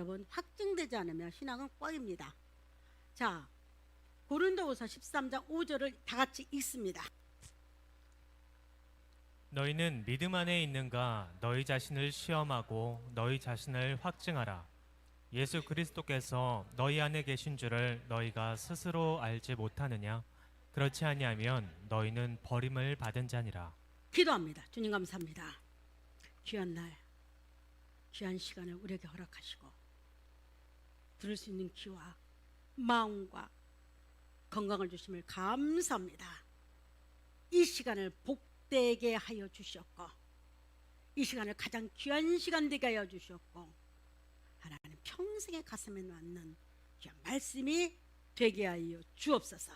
여러분, 확증되지 않으면 신앙은 꽝입니다. 자, 고린도후서 13장 5절을 다 같이 읽습니다. 너희는 믿음 안에 있는가 너희 자신을 시험하고 너희 자신을 확증하라. 예수 그리스도께서 너희 안에 계신 줄을 너희가 스스로 알지 못하느냐? 그렇지 아니하면 너희는 버림을 받은 자니라. 기도합니다. 주님 감사합니다. 귀한 날, 귀한 시간을 우리에게 허락하시고 들을 수 있는 귀와 마음과 건강을 주심을 감사합니다. 이 시간을 복되게 하여 주셨고, 이 시간을 가장 귀한 시간 되게 하여 주셨고, 하나님 평생의 가슴에 남는 귀한 말씀이 되게 하여 주옵소서.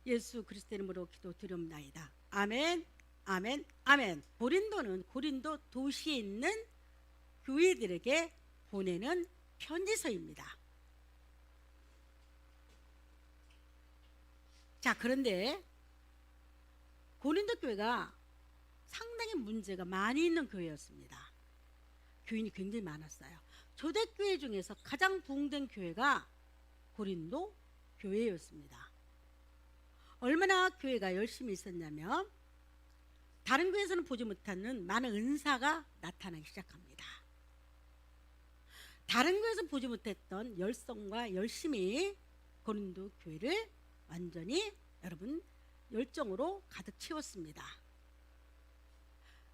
예수 그리스도 이름으로 기도드립니다. 아멘, 아멘, 아멘. 고린도는 고린도 도시에 있는 교회들에게 보내는 편지서입니다. 자, 그런데 고린도 교회가 상당히 문제가 많이 있는 교회였습니다. 교인이 굉장히 많았어요. 초대교회 중에서 가장 부흥된 교회가 고린도 교회였습니다. 얼마나 교회가 열심히 있었냐면 다른 교회에서는 보지 못하는 많은 은사가 나타나기 시작합니다. 다른 교회에서 보지 못했던 열성과 열심히 고린도 교회를 완전히 여러분 열정으로 가득 채웠습니다.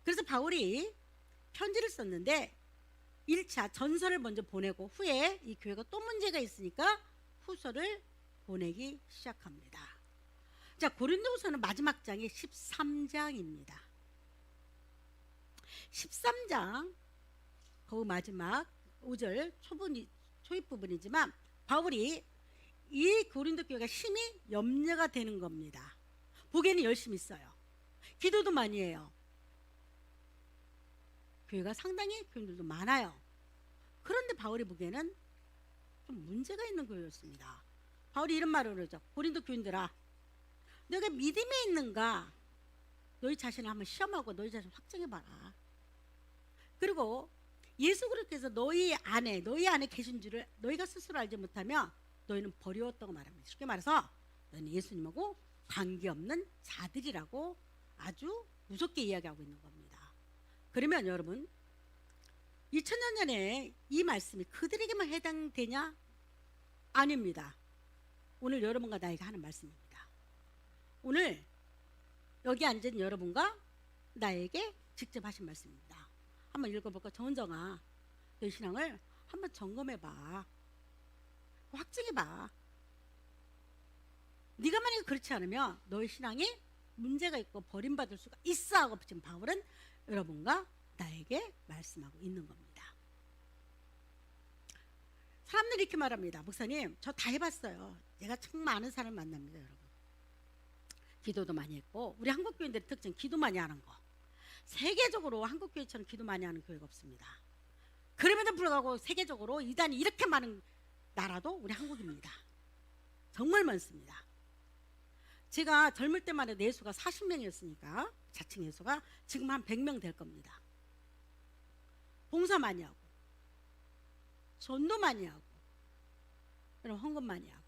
그래서 바울이 편지를 썼는데 1차 전서를 먼저 보내고 후에 이 교회가 또 문제가 있으니까 후서를 보내기 시작합니다. 자, 고린도후서는 마지막 장이 13장입니다. 13장 그 마지막 5절 초입 부분이지만 바울이 이 고린도 교회가 심히 염려가 되는 겁니다. 보기에는 열심히 있어요. 기도도 많이 해요. 교회가 상당히 교인들도 많아요. 그런데 바울이 보기에는 좀 문제가 있는 교회였습니다. 바울이 이런 말을 그러죠. 고린도 교인들아, 너가 믿음에 있는가 너희 자신을 한번 시험하고 너희 자신을 확증해봐라. 그리고 예수 그리스도께서 너희 안에 계신 줄을 너희가 스스로 알지 못하면 너희는 버리웠다고 말합니다. 쉽게 말해서 너희는 예수님하고 관계없는 자들이라고 아주 무섭게 이야기하고 있는 겁니다. 그러면 여러분 2000년 전에 이 말씀이 그들에게만 해당되냐? 아닙니다. 오늘 여러분과 나에게 하는 말씀입니다. 오늘 여기 앉은 여러분과 나에게 직접 하신 말씀입니다. 한번 읽어볼까? 정은정아, 너희 신앙을 한번 점검해봐. 확증해봐. 네가 만약에 그렇지 않으면 너희 신앙이 문제가 있고 버림받을 수가 있어 하고 지금 바울은 여러분과 나에게 말씀하고 있는 겁니다. 사람들이 이렇게 말합니다. 목사님, 저 다 해봤어요. 제가 정말 많은 사람을 만납니다. 여러분, 기도도 많이 했고, 우리 한국교인들의 특징 기도 많이 하는 거. 세계적으로 한국교회처럼 기도 많이 하는 교회가 없습니다. 그럼에도 불구하고 세계적으로 이단이 이렇게 많은 나라도 우리 한국입니다. 정말 많습니다. 제가 젊을 때만 해도 내수가 40명이었으니까 자칭 내수가 지금 한 100명 될 겁니다. 봉사 많이 하고 전도 많이 하고 여러분 헌금 많이 하고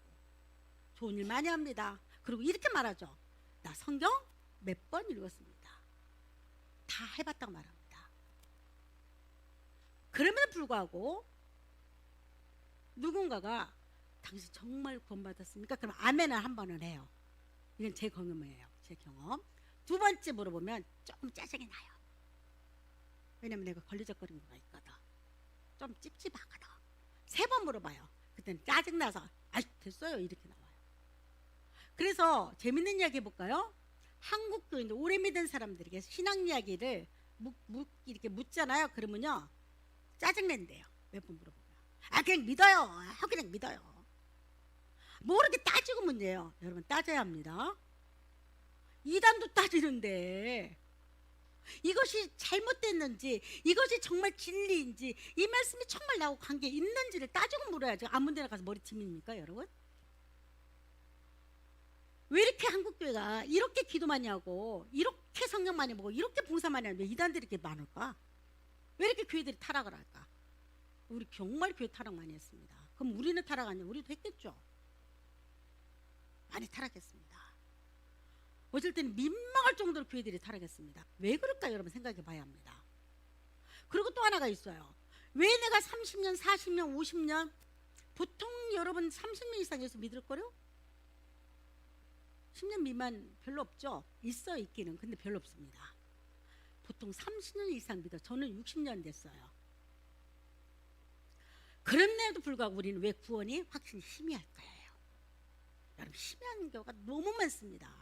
좋은 일 많이 합니다. 그리고 이렇게 말하죠. 나 성경 몇 번 읽었습니다. 다 해봤다고 말합니다. 그럼에도 불구하고 누군가가 당신 정말 구원받았습니까? 그럼 아멘을 한 번은 해요. 이건 제 경험이에요. 제 경험. 두 번째 물어보면 조금 짜증이 나요. 왜냐면 내가 걸리적거린 거가 있거든. 좀 찝찝하거든. 세 번 물어봐요. 그때는 짜증나서 아 됐어요 이렇게 나와요. 그래서 재밌는 이야기 해볼까요? 한국 교인들 오래 믿은 사람들에게 신앙 이야기를 이렇게 묻잖아요. 그러면요 짜증낸대요. 몇 번 물어보면 아 그냥 믿어요. 그냥 믿어요. 뭐 그렇게 따지고 문제예요. 여러분 따져야 합니다. 이단도 따지는데 이것이 잘못됐는지 이것이 정말 진리인지 이 말씀이 정말 나하고 관계 있는지를 따지고 물어야죠. 아무 데나 가서 머리 짐입니까 여러분? 왜 이렇게 한국교회가 이렇게 기도 많이 하고 이렇게 성경 많이 보고 이렇게 봉사 많이 하는데 이단들이 이렇게 많을까? 왜 이렇게 교회들이 타락을 할까? 우리 정말 교회 타락 많이 했습니다. 그럼 우리는 타락 아니야? 우리도 했겠죠. 많이 타락했습니다. 어쩔 때는 민망할 정도로 교회들이 타락했습니다. 왜 그럴까 여러분 생각해 봐야 합니다. 그리고 또 하나가 있어요. 왜 내가 30년, 40년, 50년 보통 여러분 30년 이상에서 믿을 거요? 10년 미만 별로 없죠? 있어 있기는. 근데 별로 없습니다. 보통 30년 이상 믿어. 저는 60년 됐어요. 그런데도 불구하고 우리는 왜 구원이 확실히 희미할 거예요? 여러분 희미한 경우가 너무 많습니다.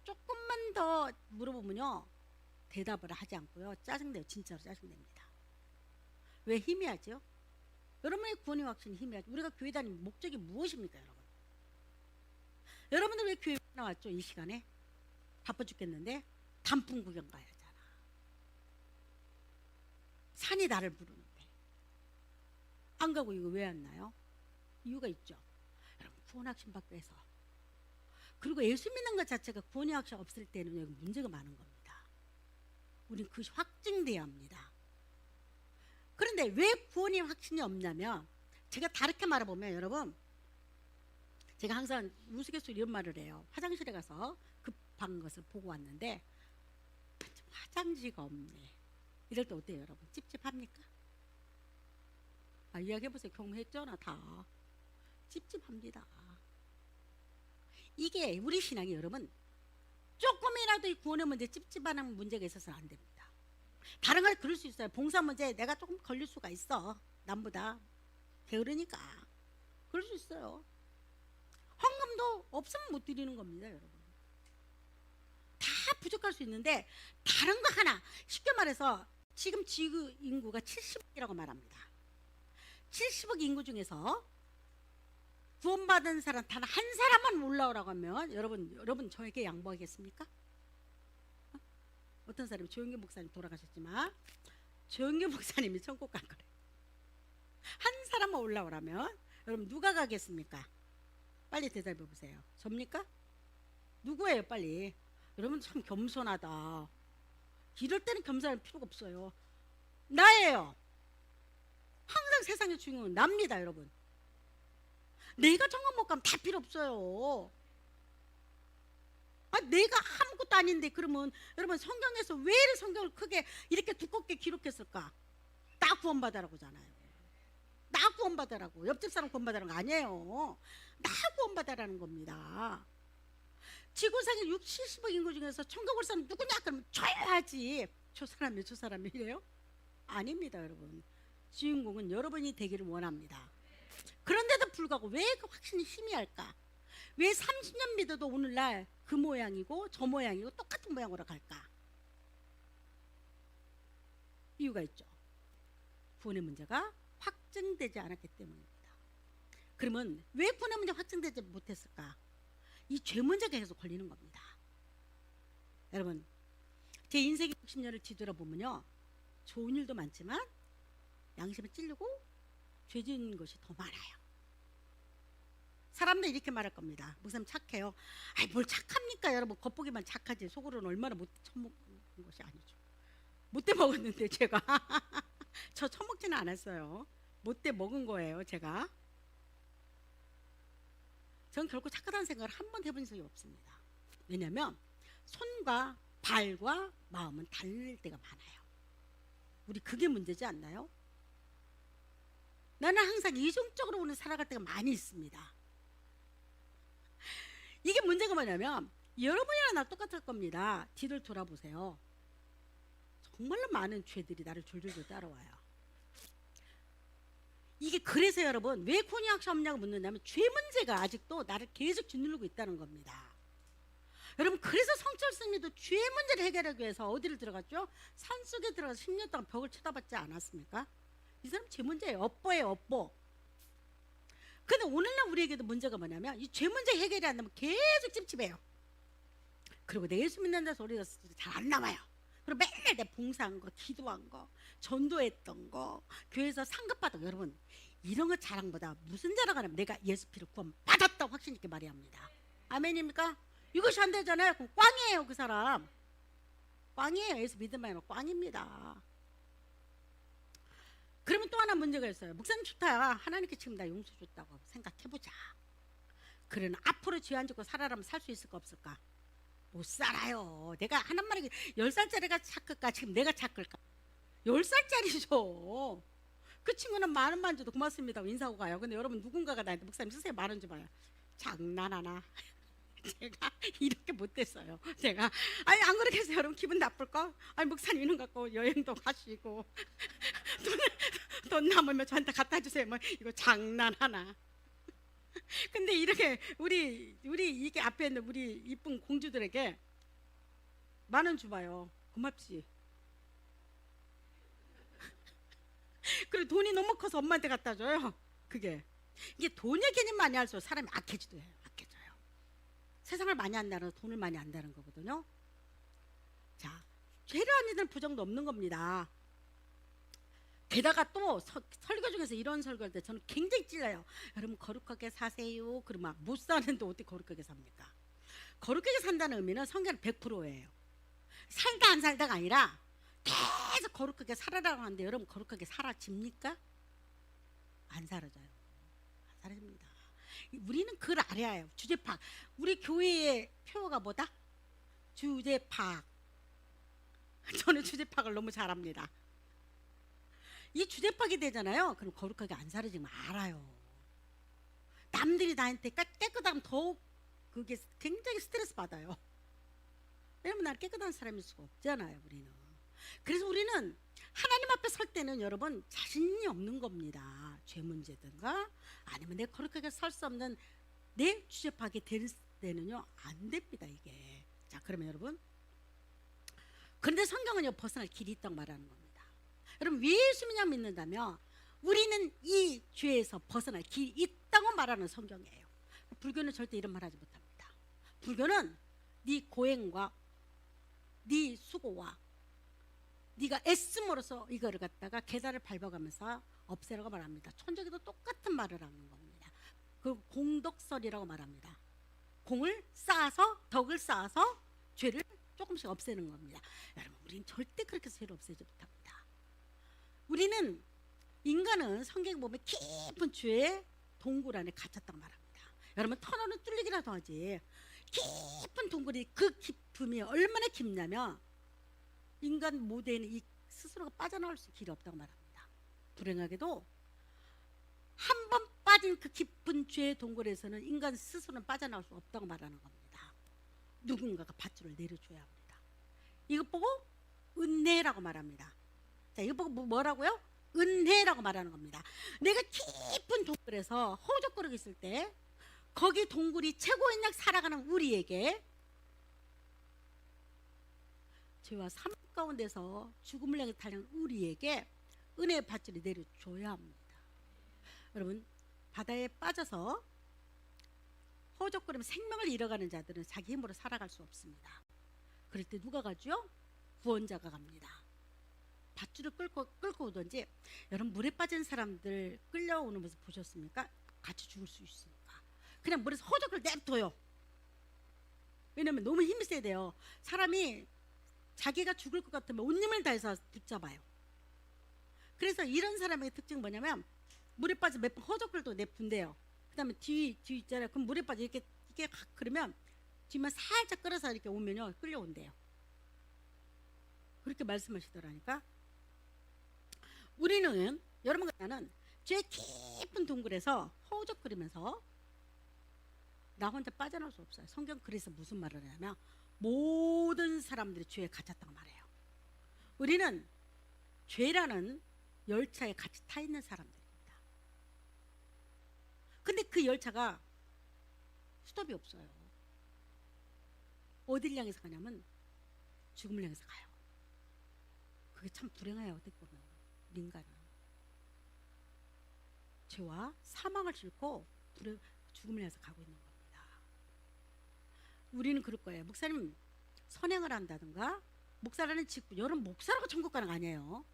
조금만 더 물어보면요 대답을 하지 않고요 짜증내요. 진짜로 짜증냅니다. 왜 희미하죠? 여러분의 구원이 확실히 희미하죠. 우리가 교회 다니는 목적이 무엇입니까 여러분? 여러분들 왜 교회 나왔죠? 이 시간에 바빠 죽겠는데 단풍 구경 가야 하잖아. 산이 나를 부르는데 안 가고 이거 왜 안 나요? 이유가 있죠. 여러분 구원 확신 받기 위해서. 그리고 예수 믿는 것 자체가 구원의 확신 없을 때는 여기 문제가 많은 겁니다. 우린 그것이 확증돼야 합니다. 그런데 왜 구원의 확신이 없냐면 제가 다르게 말해보면 여러분 제가 항상 우스갯소리 이런 말을 해요. 화장실에 가서 급한 것을 보고 왔는데 화장지가 없네. 이럴 때 어때요 여러분? 찝찝합니까? 아 이야기해보세요. 경험했잖아 다. 찝찝합니다. 이게 우리 신앙이 여러분 조금이라도 이 구원의 문제 찝찝한 문제가 있어서는 안 됩니다. 다른 건 그럴 수 있어요. 봉사 문제 내가 조금 걸릴 수가 있어. 남보다 게으르니까 그럴 수 있어요. 헌금도 없으면 못 드리는 겁니다 여러분. 다 부족할 수 있는데 다른 거 하나 쉽게 말해서 지금 지구 인구가 70억이라고 말합니다. 70억 인구 중에서 구원받은 사람 단 한 사람만 올라오라고 하면 여러분 저에게 양보하겠습니까? 어떤 사람이 조영규 목사님 돌아가셨지만 조영규 목사님이 천국 간 거래요. 한 사람만 올라오라면 여러분 누가 가겠습니까? 빨리 대답해 보세요. 접니까? 누구예요 빨리? 여러분 참 겸손하다. 이럴 때는 겸손할 필요가 없어요. 나예요. 항상 세상의 주인공은 납니다 여러분. 내가 천국 못 가면 다 필요 없어요. 아, 내가 아무것도 아닌데 그러면 여러분 성경에서 왜 이렇게 성경을 크게 이렇게 두껍게 기록했을까? 나 구원받으라고잖아요. 나 구원받으라고. 옆집 사람 구원받으라는 거 아니에요. 나 구원받으라는 겁니다. 지구상에 70억 인구 중에서 천국 올 사람 누구냐? 그러면 저야지. 저 사람이 이래요? 아닙니다 여러분. 주인공은 여러분이 되기를 원합니다. 그런데도 불구하고 왜 그 확신이 희미할까? 왜 30년 믿어도 오늘날 그 모양이고 저 모양이고 똑같은 모양으로 갈까? 이유가 있죠. 구원의 문제가 확증되지 않았기 때문입니다. 그러면 왜 구원의 문제가 확증되지 못했을까? 이 죄 문제가 계속 걸리는 겁니다. 여러분 제 인생의 60년을 뒤돌아보면요 좋은 일도 많지만 양심에 찔리고 죄 지은 것이 더 많아요. 사람들 이렇게 말할 겁니다. 목사님 착해요. 아이 뭘 착합니까 여러분. 겉보기만 착하지 속으로는 얼마나 못 처먹은 것이 아니죠. 못돼 먹었는데 제가 저 처먹지는 않았어요. 못돼 먹은 거예요 제가. 전 결코 착하다는 생각을 한 번 해본 적이 없습니다. 왜냐하면 손과 발과 마음은 다를 때가 많아요. 우리 그게 문제지 않나요? 나는 항상 이중적으로 오늘 살아갈 때가 많이 있습니다. 이게 문제가 뭐냐면 여러분이랑 나 똑같을 겁니다. 뒤를 돌아보세요. 정말로 많은 죄들이 나를 졸졸졸 따라와요. 이게 그래서 여러분 왜 구원의 확신 없냐고 묻는다면 죄 문제가 아직도 나를 계속 짓누르고 있다는 겁니다. 여러분 그래서 성철 스님도 죄 문제를 해결하기 위해서 어디를 들어갔죠? 산속에 들어가서 10년 동안 벽을 쳐다봤지 않았습니까? 이 사람 죄 문제예요. 업보예요 업보. 근데 오늘날 우리에게도 문제가 뭐냐면 이 죄 문제 해결이 안 되면 계속 찝찝해요. 그리고 내 예수 믿는다 소리가 잘 안 나와요. 그리고 맨날 내 봉사한 거 기도한 거 전도했던 거 교회에서 상급받은 거 여러분 이런 거 자랑보다 무슨 자랑하냐면 내가 예수 피를 구원 받았다 확신 있게 말해야 합니다. 아멘입니까? 이것이 안 되잖아요. 그럼 꽝이에요 그 사람. 꽝이에요. 예수 믿으면 꽝입니다. 그러면 또 하나 문제가 있어요. 목사님 좋다. 하나님께 지금 나 용서 줬다고 생각해보자. 그러나 앞으로 죄 안 짓고 살아라면 살 수 있을까 없을까? 못 살아요. 내가 하는 말이 10살짜리가 착할까? 지금 내가 착할까? 10살짜리죠. 그 친구는 10,000원 줘도 고맙습니다 인사하고 가요. 근데 여러분 누군가가 나한테 목사님 쓰세요 10,000원 줘봐요. 장난하나? 제가 이렇게 못됐어요. 제가 아니 안 그렇게 해서 여러분 기분 나쁠까? 아니 목사님 이런 거 갖고 여행도 가시고 돈 남으면 저한테 갖다 주세요. 뭐 이거 장난하나? 근데 이렇게 우리 이게 앞에 있는 우리 이쁜 공주들에게 10,000원 줘봐요. 고맙지. 그리고 돈이 너무 커서 엄마한테 갖다 줘요. 이게 돈의 개념만이 할수록 사람이 악해지도 해요. 악해져요. 세상을 많이 안다는 돈을 많이 안다는 거거든요. 자, 죄를 안 짓는 부정도 없는 겁니다. 게다가 또 설교 중에서 이런 설교할 때 저는 굉장히 찔려요. 여러분 거룩하게 사세요. 그러면 못 사는데 어떻게 거룩하게 삽니까? 거룩하게 산다는 의미는 성경은 100%예요. 살다 안 살다가 아니라 계속 거룩하게 살아라고 하는데 여러분 거룩하게 사라집니까? 안 사라져요. 안 사라집니다. 우리는 그걸 알아야 해요. 주제팍. 우리 교회의 표어가 뭐다? 주제팍. 저는 주제팍을 너무 잘합니다. 이 주제팍이 되잖아요. 그럼 거룩하게 안 사라지면 알아요. 남들이 나한테 깨끗하면 더욱 그게 굉장히 스트레스 받아요. 왜냐면 난 깨끗한 사람일 수가 없잖아요. 우리는. 그래서 우리는 하나님 앞에 설 때는 여러분 자신이 없는 겁니다. 죄 문제든가 아니면 내 거룩하게 살 수 없는 내 주제팍이 될 때는요 안 됩니다 이게. 자 그러면 여러분 그런데 성경은요 벗어날 길이 있다고 말하는 겁니다. 여러분 왜 예수 믿는다면 우리는 이 죄에서 벗어날 길이 있다고 말하는 성경이에요. 불교는 절대 이런 말 하지 못합니다. 불교는 네 고행과 네 수고와 네가 애씀으로써 이거를 갖다가 계단을 밟아가면서 없애라고 말합니다. 천주교도 똑같은 말을 하는 겁니다. 그 공덕설이라고 말합니다. 공을 쌓아서 덕을 쌓아서 죄를 조금씩 없애는 겁니다. 여러분 우리는 절대 그렇게 해서 죄를 없애지 못합니다. 우리는 인간은 성경에 보면 깊은 죄의 동굴 안에 갇혔다고 말합니다. 여러분 터널은 뚫리기라도 하지 깊은 동굴이 그 깊음이 얼마나 깊냐면 인간 모대에는 이 스스로가 빠져나올 수 길이 없다고 말합니다. 불행하게도 한 번 빠진 그 깊은 죄의 동굴에서는 인간 스스로는 빠져나올 수 없다고 말하는 겁니다. 누군가가 밧줄을 내려줘야 합니다. 이것 보고 은혜라고 말합니다. 자, 이거 보고 뭐라고요? 은혜라고 말하는 겁니다. 내가 깊은 동굴에서 허우적거리고 있을 때 거기 동굴이 최고인 약 살아가는 우리에게 죄와 삶 가운데서 죽음을 향해 달리는 우리에게 은혜의 밧줄이 내려줘야 합니다. 여러분 바다에 빠져서 허우적거리며 생명을 잃어가는 자들은 자기 힘으로 살아갈 수 없습니다. 그럴 때 누가 가죠? 구원자가 갑니다. 밧줄을 끌고 오든지. 여러분 물에 빠진 사람들 끌려오는 모습 보셨습니까? 같이 죽을 수 있으니까 그냥 물에서 허우적거리 냅둬요. 왜냐면 너무 힘이 세대요. 사람이 자기가 죽을 것 같으면 온 힘을 다해서 붙잡아요. 그래서 이런 사람의 특징이 뭐냐면 물에 빠져 몇 번 허우적거리도 냅둔대요. 그 다음에 뒤 있잖아요. 그럼 물에 빠져 이렇게 그러면 뒤만 살짝 끌어서 이렇게 오면요 끌려온대요. 그렇게 말씀하시더라니까. 우리는 여러분과 나는 죄 깊은 동굴에서 허우적거리면서 나 혼자 빠져나올 수 없어요. 성경 그래서 무슨 말을 하냐면 모든 사람들이 죄에 갇혔다고 말해요. 우리는 죄라는 열차에 같이 타 있는 사람들입니다. 근데 그 열차가 스톱이 없어요. 어딜 향해서 가냐면 죽음을 향해서 가요. 그게 참 불행해요. 어떻게 보면 인간은 죄와 사망을 싣고 죽음을 향해서 가고 있는 겁니다. 우리는 그럴 거예요. 목사님 선행을 한다든가 목사라는 직분, 여러분 목사라고 천국 가는 거 아니에요.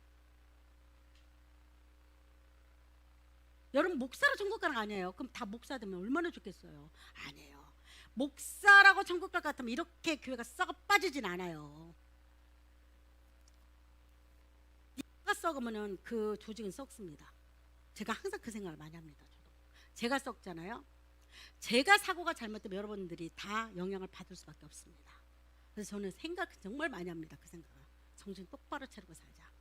여러분 목사로 천국 가는 거 아니에요. 그럼 다 목사 되면 얼마나 좋겠어요. 아니에요. 목사라고 천국 갈 것 같으면 이렇게 교회가 썩어 빠지진 않아요. 제가 썩으면은 그 조직은 썩습니다. 제가 항상 그 생각을 많이 합니다. 저도 제가 썩잖아요. 제가 사고가 잘못되면 여러분들이 다 영향을 받을 수밖에 없습니다. 그래서 저는 생각 정말 많이 합니다. 그 생각을 정신 똑바로 차리고 살자.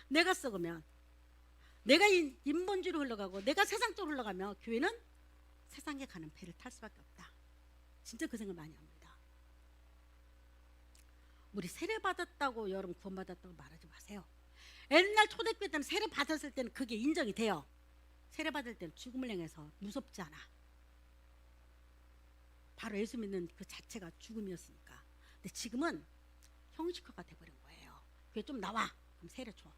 내가 썩으면 내가 인본주의로 흘러가고 내가 세상 쪽으로 흘러가면 교회는 세상에 가는 배를 탈 수밖에 없다. 진짜 그 생각 많이 합니다. 우리 세례 받았다고 여러분 구원 받았다고 말하지 마세요. 옛날 초대교회 때는 세례 받았을 때는 그게 인정이 돼요. 세례 받을 때는 죽음을 향해서 무섭지 않아. 바로 예수 믿는 그 자체가 죽음이었으니까. 근데 지금은 형식화가 돼버린 거예요. 그게 좀 나와. 그럼 세례 줘.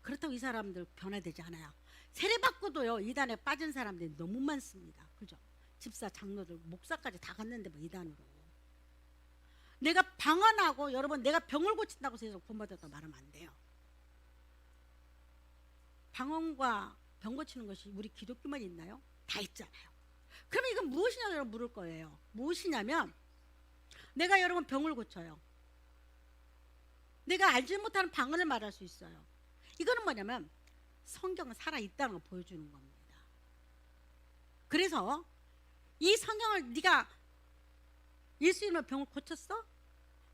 그렇다고 이 사람들 변화되지 않아요. 세례 받고도요 이단에 빠진 사람들이 너무 많습니다. 그죠? 집사, 장로들, 목사까지 다 갔는데 뭐 이단으로. 내가 방언하고 여러분 내가 병을 고친다고 해서 구원받았다고 말하면 안 돼요. 방언과 병 고치는 것이 우리 기독교만 있나요? 다 있잖아요. 그러면 이건 무엇이냐고 여러분 물을 거예요. 무엇이냐면 내가 여러분 병을 고쳐요. 내가 알지 못하는 방언을 말할 수 있어요. 이거는 뭐냐면 성경은 살아있다는 걸 보여주는 겁니다. 그래서 이 성경을 네가 예수님의 병을 고쳤어?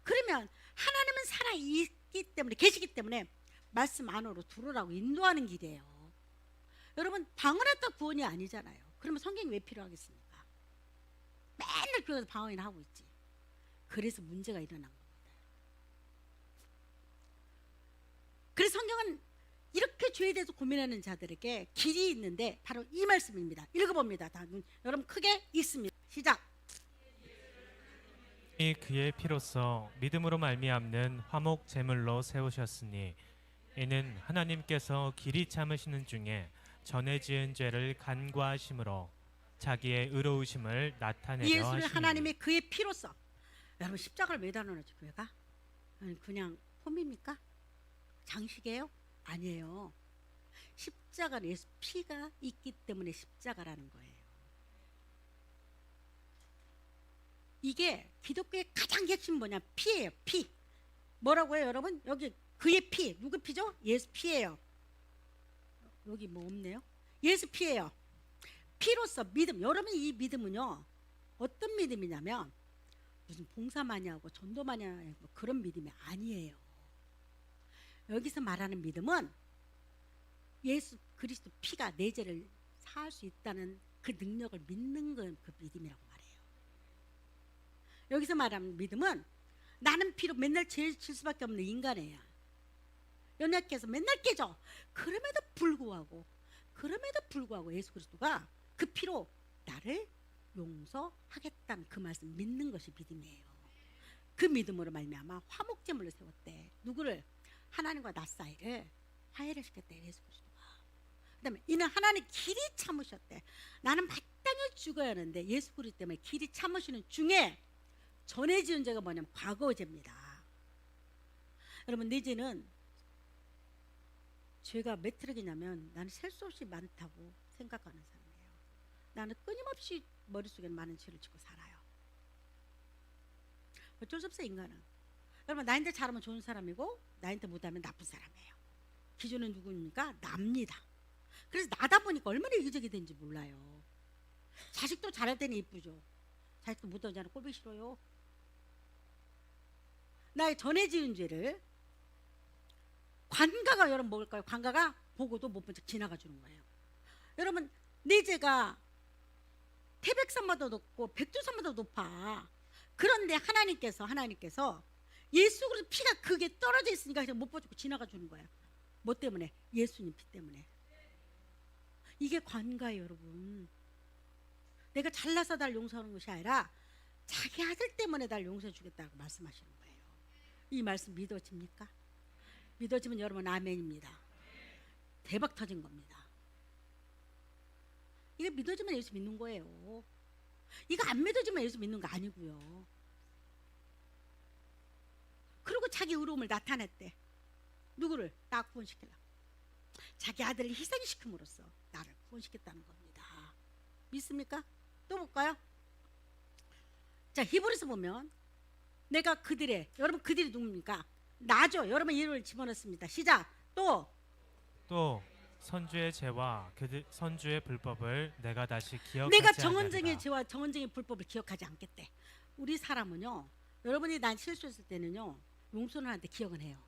그러면 하나님은 살아있기 때문에 계시기 때문에 말씀 안으로 들어오라고 인도하는 길이에요. 여러분 방언했다 구원이 아니잖아요. 그러면 성경이 왜 필요하겠습니까? 맨날 교회에서 방언이나 하고 있지. 그래서 문제가 일어난 겁니다. 그래서 성경은 이렇게 죄에 대해서 고민하는 자들에게 길이 있는데 바로 이 말씀입니다. 읽어봅니다. 다 여러분 크게 읽습니다. 시작. 이 그의 피로써 믿음으로 말미암는 화목 제물로 세우셨으니 이는 하나님께서 길이 참으시는 중에 전에 지은 죄를 간과하심으로 자기의 의로우심을 나타내려 예수를 하시니. 하나님의 그의 피로써. 여러분 십자가를 왜 달아놨죠 교회가? 그냥 폼입니까? 장식이에요? 아니에요. 십자가는 예수 피가 있기 때문에 십자가라는 거예요. 이게 기독교의 가장 핵심 뭐냐? 피예요. 피. 뭐라고 해요 여러분? 여기 그의 피. 누구 피죠? 예수 피예요. 여기 뭐 없네요. 예수 피예요. 피로써 믿음. 여러분 이 믿음은요 어떤 믿음이냐면 무슨 봉사 많이 하고 전도 많이 하고 그런 믿음이 아니에요. 여기서 말하는 믿음은 예수 그리스도 피가 내 죄를 사할 수 있다는 그 능력을 믿는 건 그 믿음이라고 말해요. 여기서 말하는 믿음은 나는 피로 맨날 죄를 질 수밖에 없는 인간이에요. 연약해서 맨날 깨져. 그럼에도 불구하고 예수 그리스도가 그 피로 나를 용서하겠다는 그 말씀 믿는 것이 믿음이에요. 그 믿음으로 말미암아 화목제물로 세웠대. 누구를? 하나님과 나 사이를 화해를 시켰대 예수 그리스도가. 그다음에 이는 하나님 길이 참으셨대. 나는 마땅히 죽어야 하는데 예수 그리스도 때문에 길이 참으시는 중에 전에 지은 죄가 뭐냐면 과거 죄입니다. 여러분 내 죄는 죄가 몇 트럭이냐면 나는 셀 수 없이 많다고 생각하는 사람이에요. 나는 끊임없이 머릿속에는 많은 죄를 짓고 살아요. 어쩔 수 없어요 인간은. 여러분 나인데 잘하면 좋은 사람이고 나인데 못하면 나쁜 사람이에요. 기준은 누구입니까? 납니다. 그래서 나다 보니까 얼마나 이기적이 되는지 몰라요. 자식도 잘할 때는 이쁘죠. 자식도 못하는 자는 꼴보기 싫어요. 나의 전에 지은 죄를 관가가 여러분 먹을까요? 관가가 보고도 못 본 척 지나가 주는 거예요. 여러분 내 죄가 태백산보다 높고 백두산보다 높아. 그런데 하나님께서 예수 그리스도 피가 그게 떨어져 있으니까 그냥 못 보고 지나가 주는 거예요. 뭐 때문에? 예수님 피 때문에. 이게 관가예요 여러분. 내가 잘나서 날 용서하는 것이 아니라 자기 아들 때문에 날 용서해 주겠다고 말씀하시는 거예요. 이 말씀 믿어집니까? 믿어지면 여러분 아멘입니다. 대박 터진 겁니다. 이거 믿어지면 예수 믿는 거예요. 이거 안 믿어지면 예수 믿는 거 아니고요. 그리고 자기 의로움을 나타냈대. 누구를? 나 구원시키려고. 자기 아들을 희생시킴으로써 나를 구원시켰다는 겁니다. 믿습니까? 또 볼까요? 자 히브리서 보면 내가 여러분 그들이 누굽니까? 나죠. 여러분 이름을 집어넣습니다. 시작. 또 또 선주의 죄와 선주의 불법을 내가 다시 기억하지 내가 아니하리라. 정언쟁의 죄와 정언쟁의 불법을 기억하지 않겠대. 우리 사람은요. 여러분이 난 실수했을 때는요. 용서는 하는데 기억은 해요.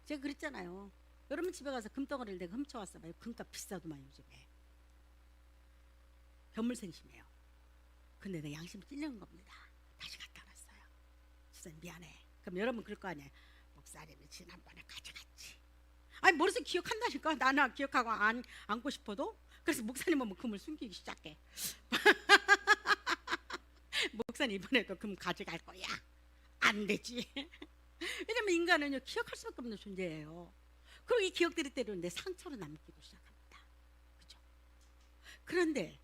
제가 그랬잖아요. 여러분 집에 가서 금덩어리를 내가 훔쳐왔어 봐요. 금값 비싸도만 요즘에. 견물생심이에요. 근데 내가 양심이 찔리는 겁니다. 다시 갖다 놨어요. 집사님 미안해. 그럼 여러분 그럴 거 아니에요. 목사님이 지난번에 가져갔지. 아니 머릿속에 기억한다니까. 나는 기억하고 안고 싶어도. 그래서 목사님은 뭐 금을 숨기기 시작해. 목사님 이번에도 금 가져갈 거야. 안 되지. 왜냐면 인간은요 기억할 수밖에 없는 존재예요. 그리고 이 기억들이 때로는 내 상처로 남기도 시작합니다. 그죠? 그런데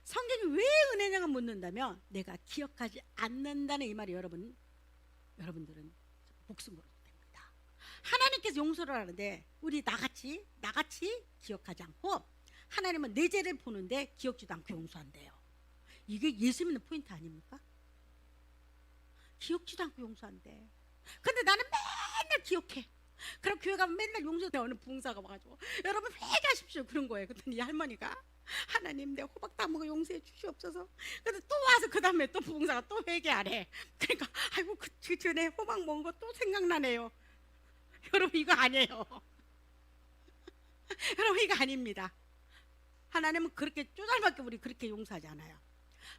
성경이 왜 은혜량을 묻는다면 내가 기억하지 않는다는 이 말이 여러분들은 목숨으로 됩니다. 하나님께서 용서를 하는데 우리 나같이 기억하지 않고 하나님은 내 죄를 보는데 기억지도 않고 용서한대요. 이게 예수 믿는 포인트 아닙니까? 기억지도 않고 용서한대. 근데 나는 맨날 기억해. 그럼 교회 가면 맨날 용서대 어느 부흥사가 와가지고 여러분 회개하십시오 그런 거예요. 그랬더니 이 할머니가 하나님 내 호박 따먹어 용서해 주시옵소서. 근데 또 와서 그 다음에 또 부흥사가 또 회개하래. 그러니까 아이고 그 전에 호박 먹은 거 또 생각나네요. 여러분 이거 아니에요. 여러분 이거 아닙니다. 하나님은 그렇게 쪼잘맞게 우리 그렇게 용서하지 않아요.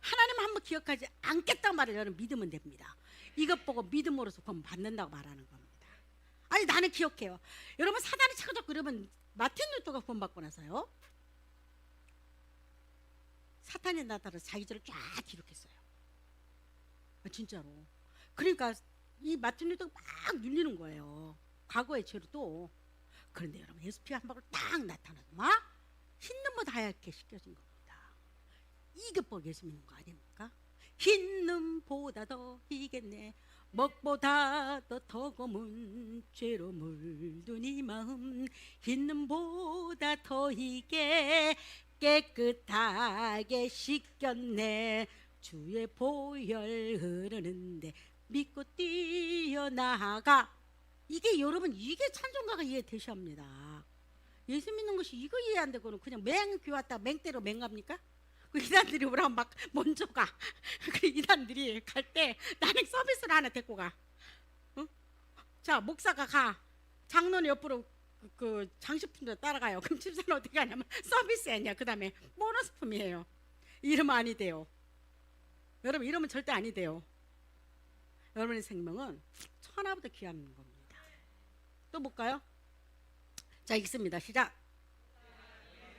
하나님은 한번 기억하지 않겠다는 말을 여러분 믿으면 됩니다. 이것 보고 믿음으로써 구원 받는다고 말하는 겁니다. 아니 나는 기억해요. 여러분 사단이 자꾸 그러면 마틴 루터가 구원 받고 나서요. 사탄이 나타나서 자기 죄를 쫙 기록했어요. 진짜로. 그러니까 이 마틴 루터가 막 눌리는 거예요. 과거의 죄로 또. 그런데 여러분 예수 피가 한 방울 딱 나타나서 막 흰 눈보다 하얗게 씻겨진 겁니다. 이게 뭐 예수 믿는 거 아닙니까? 흰 눈보다 더 희겠네. 먹보다 더 검은 죄로 물든 이 마음. 흰 눈보다 더 희게 깨끗하게 씻겼네. 주의 보혈 흐르는데 믿고 뛰어나가. 이게 여러분 이게 찬송가가 이해되셔야 합니다. 예수 믿는 것이 이거 이해 안 되고는 그냥 맹교회 왔다 맹대로 맹갑니까? 그 이단들이 오라면 막 먼저 가. 그 이단들이 갈 때 나는 서비스를 하나 데리고 가. 어? 자 목사가 가. 장로는 옆으로 그 장식품도 따라가요. 그럼 집사는 어떻게 하냐면 서비스 했냐. 그 다음에 보너스품이에요. 이러면 아니 돼요. 여러분 이러면 절대 아니 돼요. 여러분의 생명은 천하보다 귀한 겁니다. 또 볼까요? 자 읽습니다. 시작.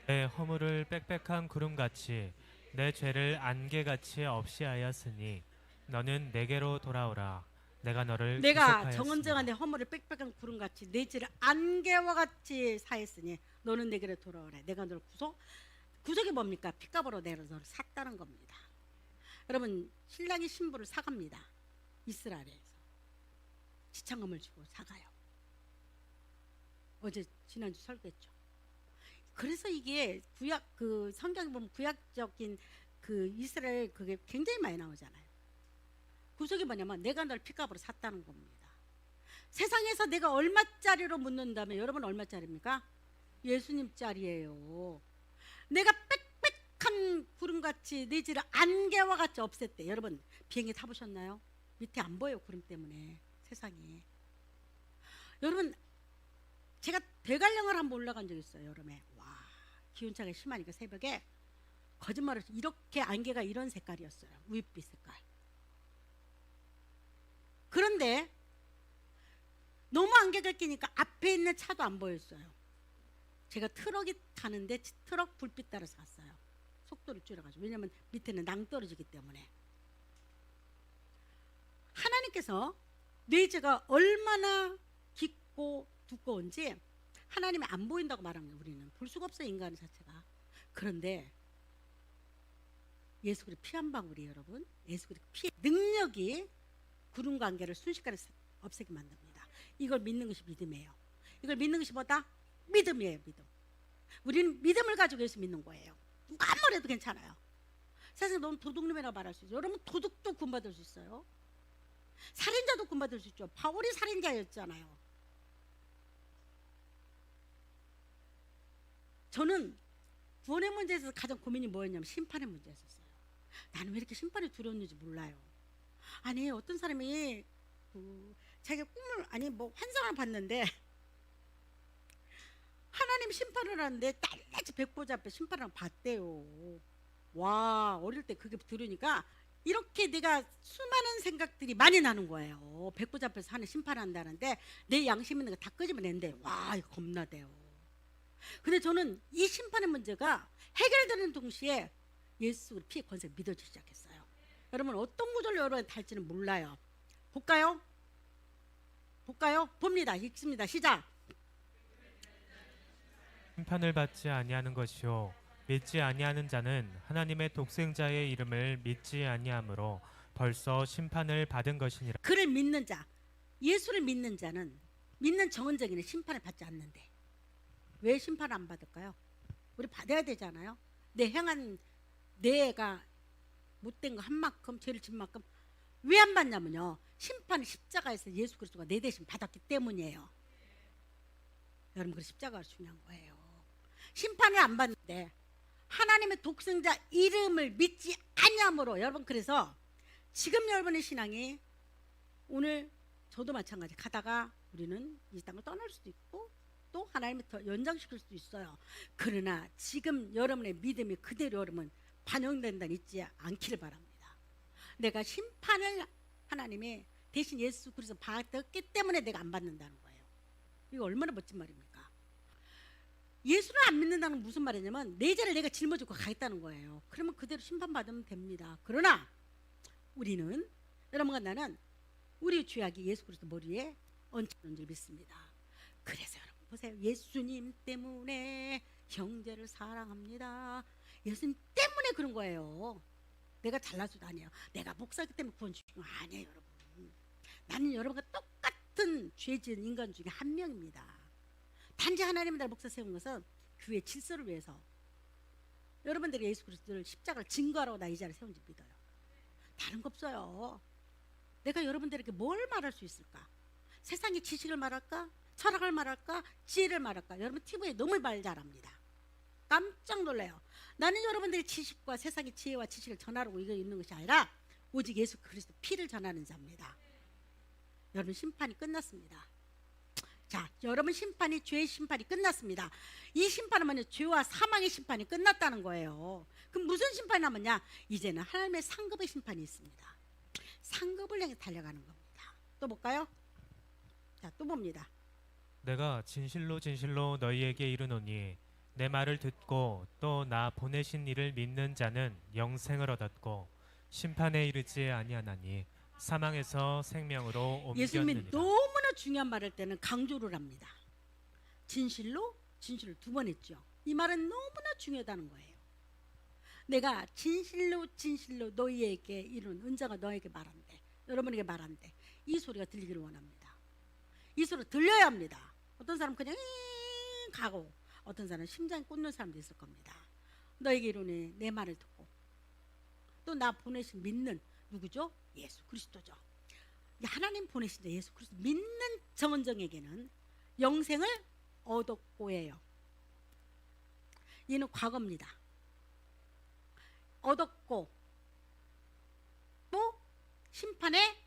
내 허물을 빽빽한 구름같이 내 죄를 안개같이 없이 하였으니 너는 내게로 돌아오라. 내가 너를 내가 구속하였으니. 정언쟁한 내 허물을 빽빽한 구름같이 내 죄를 안개와 같이 사했으니 너는 내게로 돌아오라. 내가 너를 구속이 뭡니까? 핏값으로 내가 너를 샀다는 겁니다. 여러분 신랑이 신부를 사갑니다. 이스라엘에서 지창금을 주고 사가요. 어제 지난주 설교했죠. 그래서 이게 구약 그 성경에 보면 구약적인 그 이스라엘 그게 굉장히 많이 나오잖아요. 구속이 뭐냐면 내가 널 핏값으로 샀다는 겁니다. 세상에서 내가 얼마짜리로 묻는다면 여러분 얼마짜리입니까? 예수님짜리예요. 내가 빽빽한 구름같이 내 죄를 안개와 같이 없앴대. 여러분 비행기 타보셨나요? 밑에 안 보여요. 구름 때문에 세상이. 여러분 제가 대관령을 한번 올라간 적 있어요. 여름에. 와 기온차가 심하니까 새벽에 거짓말을 해서 이렇게 안개가 이런 색깔이었어요. 우윳빛 색깔. 그런데 너무 안개가 끼니까 앞에 있는 차도 안 보였어요. 제가 트럭이 가는데 트럭 불빛 따라서 갔어요. 속도를 줄여가지고. 왜냐하면 밑에는 낭떠러지기 때문에. 하나님께서 내 죄가 얼마나 깊고 두꺼운지 하나님이 안 보인다고 말합니다. 우리는 볼 수가 없어요. 인간 자체가. 그런데 예수 그리스도 피 한 방울이 여러분 예수 그리스도 피의 능력이 구름과 안개를 순식간에 없애게 만듭니다. 이걸 믿는 것이 믿음이에요. 이걸 믿는 것이 뭐다? 믿음이에요. 믿음. 우리는 믿음을 가지고 예수 믿는 거예요. 누가 아무리 해도 괜찮아요. 세상에 너무 도둑놈이라고 말할 수 있어요. 여러분 도둑도 구원받을 수 있어요. 살인자도 구원받을 수 있죠. 바울이 살인자였잖아요. 저는 구원의 문제에서 가장 고민이 뭐였냐면 심판의 문제였었어요. 나는 왜 이렇게 심판이 두려웠는지 몰라요. 아니 어떤 사람이 자기가 꿈을 아니 뭐 환상을 봤는데 하나님 심판을 하는데 딸같이 백보자 앞에 심판을 봤대요. 와, 어릴 때 그게 들으니까 이렇게 내가 수많은 생각들이 많이 나는 거예요. 백보자 앞에서 하는 심판한다는데 내 양심 있는 거 다 끄집어낸대. 와, 이거 겁나대요. 근데 저는 이 심판의 문제가 해결되는 동시에 예수 피의 권세를 믿어지기 시작했어요. 여러분 어떤 구절로 여러분 달지는 몰라요. 볼까요? 봅니다. 읽습니다. 시작. 심판을 받지 아니하는 것이요 믿지 아니하는 자는 하나님의 독생자의 이름을 믿지 아니하므로 벌써 심판을 받은 것이니라. 그를 믿는 자, 예수를 믿는 자는 믿는 정은정이는 심판을 받지 않는데 왜 심판을 안 받을까요? 우리 받아야 되잖아요. 내 행한 내가 못된 거 한 만큼 죄를 진 만큼 왜 안 받냐면요. 심판은 십자가에서 예수 그리스도가 내 대신 받았기 때문이에요. 여러분 그 십자가가 중요한 거예요. 심판을 안 받는데 하나님의 독생자 이름을 믿지 아니함으로 여러분 그래서 지금 여러분의 신앙이 오늘 저도 마찬가지 가다가 우리는 이 땅을 떠날 수도 있고 또 하나님을 더 연장시킬 수도 있어요. 그러나 지금 여러분의 믿음이 그대로 여러분 반영된다 잊지 않기를 바랍니다. 내가 심판을 하나님이 대신 예수 그리스도 받았기 때문에 내가 안 받는다는 거예요. 이거 얼마나 멋진 말입니까? 예수를 안 믿는다는 건 무슨 말이냐면 내 죄를 내가 짊어지고 가겠다는 거예요. 그러면 그대로 심판받으면 됩니다. 그러나 우리는 여러분과 나는 우리 죄악이 예수 그리스도 머리에 얹혀있는 줄 믿습니다. 그래서 여러분 보세요. 예수님 때문에 형제를 사랑합니다. 예수님 때문에 그런 거예요. 내가 잘나서도 아니에요. 내가 목사기 때문에 구원 주신 거 아니에요. 여러분 나는 여러분과 똑같은 죄 지은 인간 중에 한 명입니다. 단지 하나님이 날 목사 세운 것은 교회 질서를 위해서 여러분들이 예수 그리스도를 십자가를 증거하라고 나 이 자리에 세운 줄 믿어요. 다른 거 없어요. 내가 여러분들에게 뭘 말할 수 있을까? 세상의 지식을 말할까? 철학을 말할까? 지혜를 말할까? 여러분 TV에 너무 말 잘합니다. 깜짝 놀라요. 나는 여러분들의 지식과 세상의 지혜와 지식을 전하라고 이거 있는 것이 아니라 오직 예수 그리스도 피를 전하는 자입니다. 여러분 심판이 끝났습니다. 자, 여러분 심판이 죄의 심판이 끝났습니다. 이 심판은 뭐냐? 죄와 사망의 심판이 끝났다는 거예요. 그럼 무슨 심판이 남았냐? 이제는 하나님의 상급의 심판이 있습니다. 상급을 향해 달려가는 겁니다. 또 볼까요? 자, 또 봅니다. 내가 진실로 진실로 너희에게 이르노니 내 말을 듣고 또 나 보내신 이를 믿는 자는 영생을 얻었고 심판에 이르지 아니하나니 사망에서 생명으로 예수님이 옮겼느니라. 너무나 중요한 말할 때는 강조를 합니다. 진실로 진실을 두 번 했죠. 이 말은 너무나 중요하다는 거예요. 내가 진실로 진실로 너희에게 이룬 은자가 너에게 말한대. 여러분에게 말한대. 이 소리가 들리기를 원합니다. 이 소리 들려야 합니다. 어떤 사람 그냥 가고 어떤 사람은 심장이 꽂는 사람도 있을 겁니다. 너에게 이르니 내 말을 듣고 또 나 보내신 믿는 누구죠? 예수 그리스도죠. 하나님 보내신 예수 그리스도 믿는 정은정에게는 영생을 얻었고 해요. 이는 과거입니다. 얻었고 또 심판에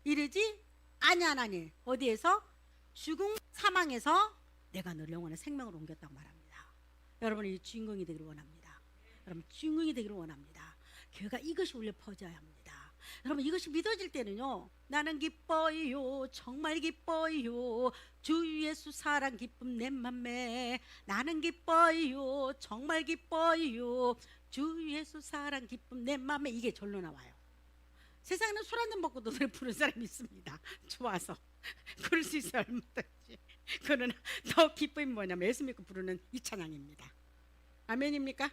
이르지 아니하나니 어디에서? 죽음 사망에서 내가 너를 영원한 생명으로 옮겼다고 말합니다. 여러분이 주인공이 되기를 원합니다. 여러분 주인공이 되기를 원합니다. 교회가 이것이 울려 퍼져야 합니다. 여러분 이것이 믿어질 때는요. 나는 기뻐요. 정말 기뻐요. 주 예수 사랑 기쁨 내 맘에 나는 기뻐요. 정말 기뻐요. 주 예수 사랑 기쁨 내 맘에 이게 절로 나와요. 세상에는 술 한잔 먹고도 노래 부르는 사람이 있습니다. 좋아서 그럴 수 있어요. 얼마든지. 그러나 더 기쁨이 뭐냐면 예수 믿고 부르는 이 찬양입니다. 아멘입니까?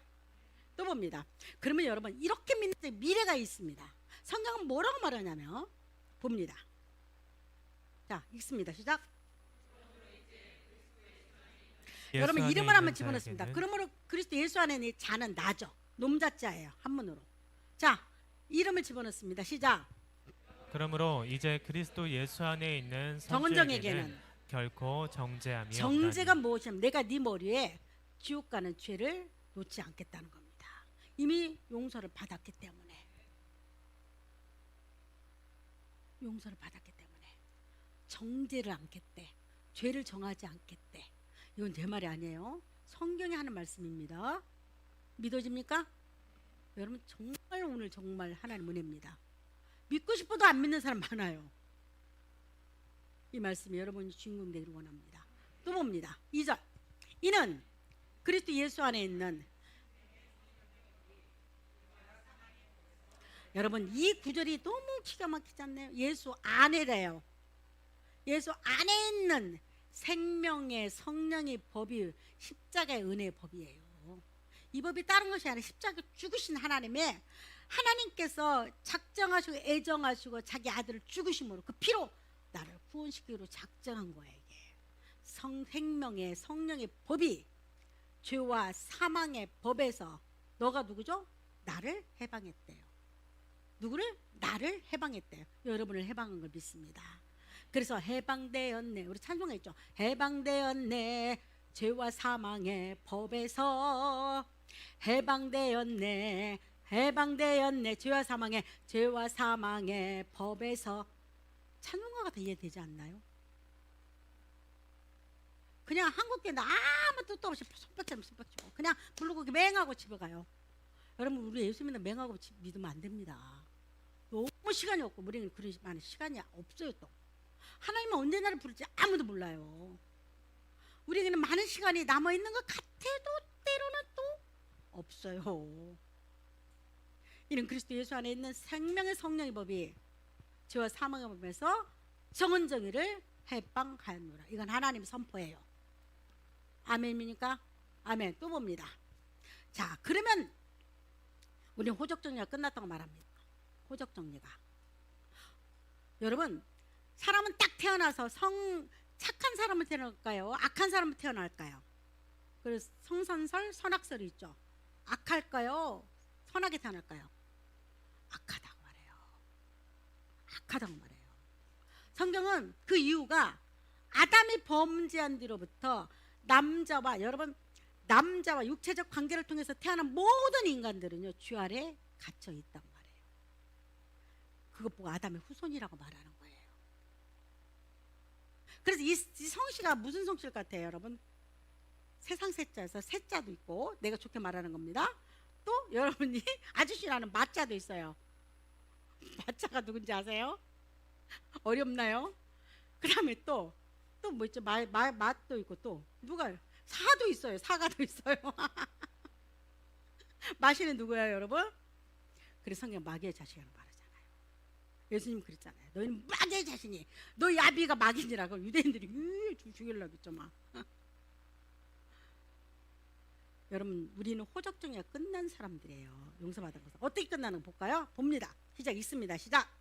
또 봅니다. 그러면 여러분 이렇게 믿는 데 미래가 있습니다. 성경은 뭐라고 말하냐면 봅니다. 자 읽습니다. 시작. 여러분 이름을 한번 집어넣습니다. 그러므로 그리스도 예수 안에 이 자는 나죠. 놈자자예요. 한문으로. 자 이름을 집어넣습니다. 시작. 그러므로 이제 그리스도 예수 안에 있는 정은정에게는 선주에게는 결코 정죄함이 정죄가 없나니 무엇이냐면 내가 네 머리에 지옥 가는 죄를 놓지 않겠다는 겁니다. 이미 용서를 받았기 때문에. 용서를 받았기 때문에 정죄를 않겠대. 죄를 정하지 않겠대. 이건 제 말이 아니에요. 성경이 하는 말씀입니다. 믿어집니까? 여러분 정말 오늘 정말 하나님 은혜입니다. 믿고 싶어도 안 믿는 사람 많아요. 이 말씀이 여러분이 주인공 되기를 원합니다. 또 봅니다. 2절. 이는 그리스도 예수 안에 있는, 여러분 이 구절이 너무 기가 막히지 않나요? 예수 안에래요. 예수 안에 있는 생명의 성령의 법이 십자가의 은혜의 법이에요. 이 법이 다른 것이 아니라 십자가 죽으신 하나님께서 작정하시고 애정하시고 자기 아들을 죽으심으로 그 피로 나를 구원시키기로 작정한 거예요. 이게 생명의 성령의 법이 죄와 사망의 법에서 너가 누구죠? 나를 해방했대요. 누구를? 나를 해방했대요. 여러분을 해방한 걸 믿습니다. 그래서 해방되었네. 우리 찬송했죠. 해방되었네. 죄와 사망의 법에서 해방되었네. 해방되었네. 죄와 사망의 법에서. 찬송가가 다 이해되지 않나요? 그냥 한국교회는 아무 뜻도 없이 손뼉치고 그냥 부르고 맹하고 집에 가요. 여러분 우리 예수 믿는 맹하고 믿으면 안 됩니다. 너무 시간이 없고 우리는 그런 많은 시간이 없어요. 또 하나님은 언제 나를 부를지 아무도 몰라요. 우리에게는 많은 시간이 남아있는 것 같아도 때로는 또 없어요. 이는 그리스도 예수 안에 있는 생명의 성령의 법이 죄와 사망의 법에서 정은정의를 해방하였노라. 이건 하나님 선포예요. 아멘입니까? 아멘. 또 봅니다. 자, 그러면 우리는 호적정리가 끝났다고 말합니다. 호적정리가. 여러분 사람은 딱 태어나서 착한 사람을 태어날까요? 악한 사람을 태어날까요? 그래서 성선설, 선악설이 있죠. 악할까요? 선하게 태어날까요? 악하다고 말해요. 악하다고 말해요. 성경은 그 이유가 아담이 범죄한 뒤로부터 남자와 육체적 관계를 통해서 태어난 모든 인간들은요 죄 아래 갇혀 있단 말이에요. 그것 보고 아담의 후손이라고 말하는 거예요. 그래서 이 성씨가 무슨 성씨일 것 같아요, 여러분? 세상 세자에서 세자도 있고, 내가 좋게 말하는 겁니다. 또 여러분이 아저씨라는 마자도 있어요. 마자가 누군지 아세요? 어렵나요? 그 다음에 또 뭐 있죠? 맛도 있고, 또 누가 사도 있어요. 사과도 있어요. 마시는 누구예요, 여러분? 그래서 성경 마귀의 자식이라고 말하잖아요. 예수님 그랬잖아요. 너희는 마귀의 자신이, 너희 아비가 마귀니라고 유대인들이 죽이려고 했죠 막. 여러분 우리는 호적정리가 끝난 사람들이에요. 용서받은 것은 어떻게 끝나는 거 볼까요? 봅니다. 시작 있습니다. 시작.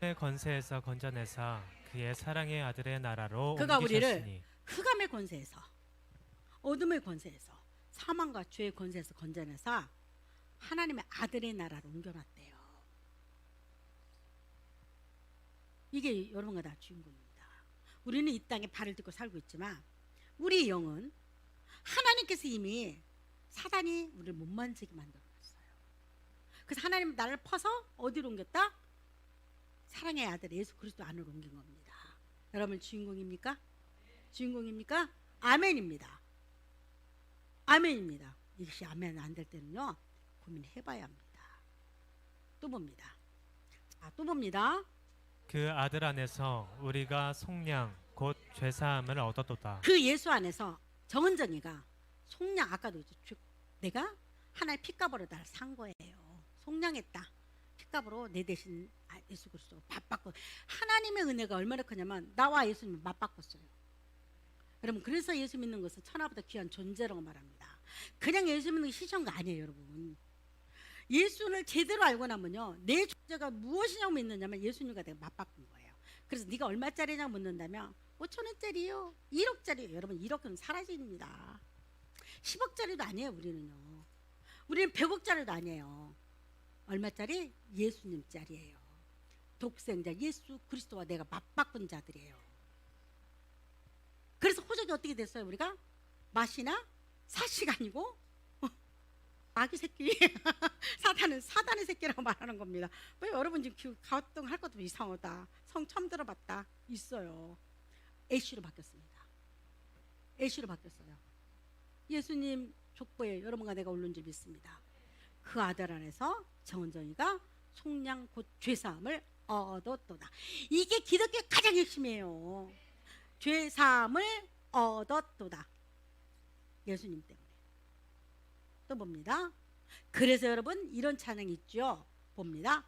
의 권세에서 건져내사 그의 사랑의 아들의 나라로 그가 옮기셨으니 우리를 흑암의 권세에서, 어둠의 권세에서, 사망과 죄의 권세에서 건져내사 하나님의 아들의 나라로 옮겨놨대요. 이게 여러분과 다 주인공입니다. 우리는 이 땅에 발을 딛고 살고 있지만 우리 영은 하나님께서 이미 사단이 우리를 못 만지게 만들어놨어요. 그래서 하나님 나를 퍼서 어디로 옮겼다? 사랑의 아들 예수 그리스도 안으로 옮긴 겁니다. 여러분 주인공입니까? 주인공입니까? 아멘입니다. 아멘입니다. 이것이 아멘 안 될 때는요 고민해봐야 합니다. 또 봅니다. 자, 또 봅니다. 그 아들 안에서 우리가 속량 곧 죄사함을 얻었도다. 그 예수 안에서 정은정이가 속량, 아까도 내가 하나의 핏값으로 나를 산 거예요. 속량했다. 핏값으로 내 대신 예수 그리스도 맞바꿔. 하나님의 은혜가 얼마나 크냐면 나와 예수님을 맞바꿨어요. 여러분 그래서 예수 믿는 것은 천하보다 귀한 존재라고 말합니다. 그냥 예수 믿는 게 시시한 거 아니에요, 여러분. 예수를 제대로 알고 나면요 내 존재가 무엇이냐고 믿느냐면 예수님과 내가 맞바꾼 거예요. 그래서 네가 얼마짜리냐고 묻는다면 5천원짜리요, 1억짜리요. 여러분 1억은 사라집니다. 10억짜리도 아니에요. 우리는요. 우리는 100억짜리도 아니에요. 얼마짜리? 예수님짜리예요. 독생자 예수 그리스도와 내가 맞바꾼 자들이에요. 그래서 호적이 어떻게 됐어요? 우리가 맛이나 사시가 아니고 아기 새끼 사단의 새끼라고 말하는 겁니다. 왜 여러분 지금 가동할 것도 이상하다. 성 처음 들어봤다. 있어요. 애쉬로 바뀌었습니다. 애쉬로 바뀌었어요. 예수님 족보에 여러분과 내가 오른 줄 믿습니다. 그 아들 안에서 정은정이가 속량 곧 죄사함을 얻었도다. 이게 기독교의 가장 핵심이에요. 죄사함을 얻었도다. 예수님 때문에. 또 봅니다. 그래서 여러분 이런 찬양 있죠. 봅니다.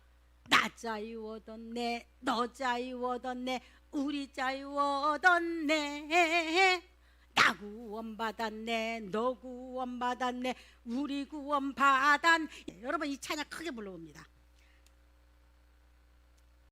나 자유 얻었네, 너 자유 얻었네, 우리 자유 얻었네. 나 구원 받았네, 너 구원 받았네, 우리 구원 받았네. 여러분 이 찬양 크게 불러봅니다.